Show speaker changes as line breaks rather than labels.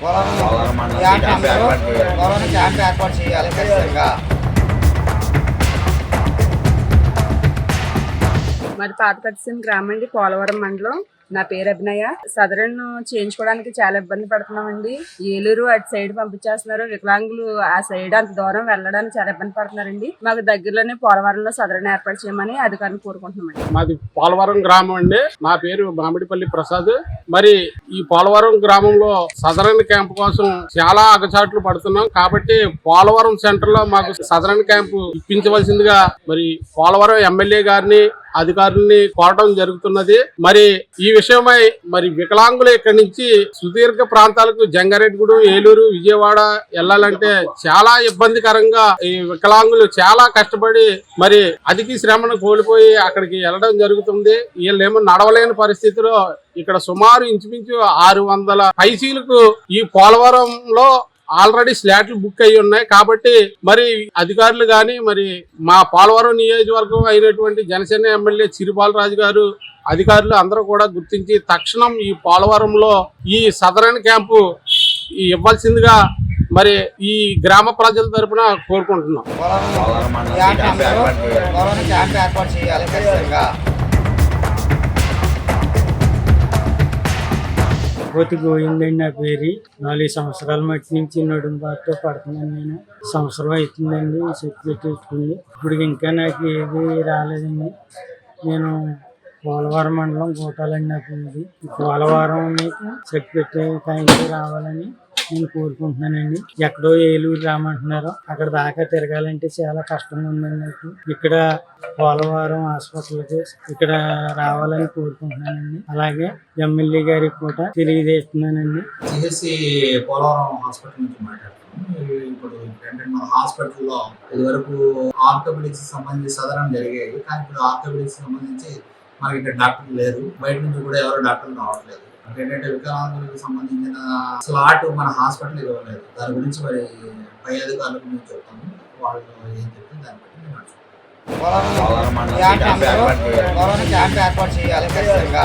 Camp ఏర్పాటు చేయాలి ఖచ్చితంగా.
మాది పాతపట్టిసీమ గ్రామం అండి, పోలవరం మండలం. నా పేరు అభినయ. సదరన్ చేయించుకోవడానికి చాలా ఇబ్బంది పడుతున్నామండి. ఏలూరు అటు సైడ్ పంపించేస్తున్నారు. వికలాంగులు ఆ సైడ్ అంత దూరం వెళ్ళడానికి చాలా ఇబ్బంది పడుతున్నారండి. మాకు దగ్గరలోనే పోలవరంలో సదరన్ ఏర్పాటు చేయమని అధికారులను కోరుకుంటున్నామండి.
మాది పోలవరం గ్రామం అండి. నా పేరు మామిడిపల్లి ప్రసాద్. మరి ఈ పోలవరం గ్రామంలో సదరన్ క్యాంప్ కోసం చాలా అగచాట్లు పడుతున్నాం. కాబట్టి పోలవరం సెంటర్ లో మాకు సదరన్ క్యాంపు ఇప్పించవలసిందిగా మరి పోలవరం ఎమ్మెల్యే గారిని అధికారుల్ని కోరడం జరుగుతున్నది. మరి ఈ విషయమై మరి వికలాంగులు ఇక్కడి నుంచి సుదీర్ఘ ప్రాంతాలకు జంగారెడ్డిగూడెం, ఏలూరు, విజయవాడ వెళ్ళాలంటే చాలా ఇబ్బందికరంగా ఈ వికలాంగులు చాలా కష్టపడి మరి అధిక శ్రమను కోల్పోయి అక్కడికి వెళ్ళడం జరుగుతుంది. వీళ్ళేమో నడవలేని పరిస్థితిలో ఇక్కడ సుమారు ఇంచుమించు 600 పైసీలకు ఈ పోలవరంలో ఆల్రెడీ స్లాట్లు బుక్ అయ్యి ఉన్నాయి. కాబట్టి మరి అధికారులు గాని మరి మా పోలవరం నియోజకవర్గం అయినటువంటి జనసేన ఎమ్మెల్యే చిరుబాలరాజు గారు, అధికారులు అందరూ కూడా గుర్తించి తక్షణం ఈ పోలవరంలో ఈ సదరన్ క్యాంపు ఇవ్వాల్సిందిగా మరి ఈ గ్రామ ప్రజల తరపున కోరుకుంటున్నాం.
క్యాంప్ ఏర్పాటు చేయాలి ఖచ్చితంగా.
పోతి గోవిందండి నా పేరు. 4 సంవత్సరాల మట్టి నుంచి నడుము బాధతో పడుతున్నాను. నేను సంవత్సరం అవుతుందండి సర్టిఫికేట్ పెట్టుకుంది. ఇప్పుడు ఇంకా నాకు ఏది రాలేదండి. నేను పోలవరం మండలం కోటాలండి నాకు ఇది. పోలవరం సర్టిఫికేట్ టైంకి రావాలని నేను కోరుకుంటున్నానండి. ఎక్కడో ఏలూరు రామంటున్నారు, అక్కడ దాకా తిరగాలంటే చాలా కష్టంగా ఉందండి నాకు. ఇక్కడ పోలవరం హాస్పిటల్కి ఇక్కడ రావాలని కోరుకుంటున్నానండి. అలాగే ఎమ్మెల్యే గారికి కూడా తెలియజేస్తున్నానండి.
సిహెచ్సి పోలవరం హాస్పిటల్ నుంచి మాట్లాడుతున్నాను. ఇప్పుడు ఏంటంటే మన హాస్పిటల్లో ఇదివరకు ఆర్థోపెడిక్స్ సంబంధించి సదరణ జరిగాయి, కానీ ఇప్పుడు ఆర్థోపెడిక్స్ సంబంధించి మనకి ఇక్కడ డాక్టర్లు లేరు. బయట నుంచి కూడా ఎవరు డాక్టర్లు రావట్లేదు. ఏంటంటే వికలాంగులకు సంబంధించిన స్లాట్ మన హాస్పిటల్ ఇవ్వలేదు. దాని గురించి మరి పై అధికారులకు మేము చెప్తాము. వాళ్ళు ఏం చెప్తే దాన్ని బట్టి మేము
క్యాంప్ ఏర్పాటు చేయాలి ఖచ్చితంగా.